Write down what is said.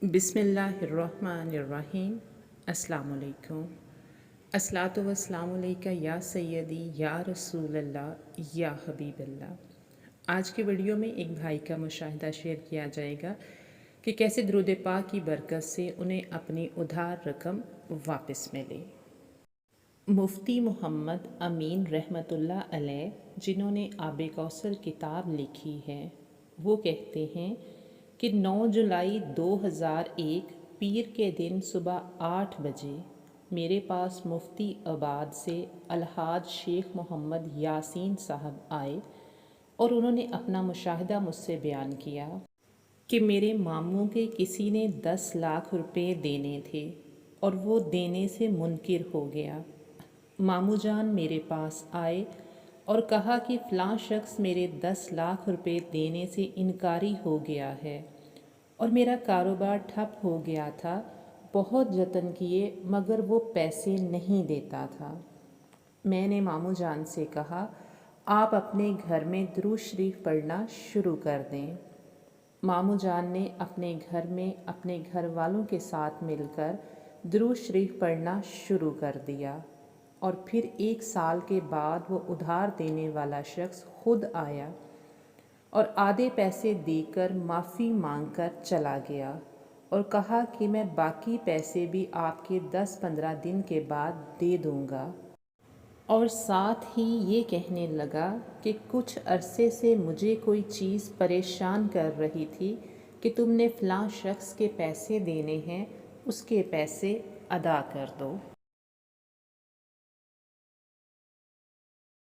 बिस्मिल्लाहिर्रहमानिर्रहीम। अस्सलाम वालेकुम। अस्सलातु वस्सलामु अलैका या सैयदी या रसूल अल्लाह या हबीब अल्लाह। आज की वीडियो में एक भाई का मुशाहिदा शेयर किया जाएगा कि कैसे दुरूद पाक की बरकत से उन्हें अपनी उधार रकम वापस मिले। मुफ्ती मोहम्मद अमीन रहमतुल्लाह अलैह, जिन्होंने आबे कौसर किताब लिखी है, वो कहते हैं कि 9 जुलाई 2001 पीर के दिन सुबह 8 बजे मेरे पास मुफ्ती आबाद से अलहाज शेख मोहम्मद यासीन साहब आए और उन्होंने अपना मुशाहिदा मुझसे बयान किया कि मेरे मामू के किसी ने 10 लाख रुपए देने थे और वो देने से मुनकिर हो गया। मामू जान मेरे पास आए और कहा कि फ़लाँ शख्स मेरे 10 लाख रुपए देने से इनकारी हो गया है और मेरा कारोबार ठप हो गया था। बहुत जतन किए मगर वो पैसे नहीं देता था। मैंने मामू जान से कहा, आप अपने घर में दुरूद शरीफ पढ़ना शुरू कर दें। मामू जान ने अपने घर में अपने घर वालों के साथ मिलकर दुरूद शरीफ पढ़ना शुरू कर दिया और फिर 1 साल के बाद वो उधार देने वाला शख्स खुद आया और आधे पैसे देकर माफ़ी मांगकर चला गया और कहा कि मैं बाकी पैसे भी आपके 10-15 दिन के बाद दे दूंगा, और साथ ही ये कहने लगा कि कुछ अरसे से मुझे कोई चीज़ परेशान कर रही थी कि तुमने फ़लाँ शख्स के पैसे देने हैं, उसके पैसे अदा कर दो।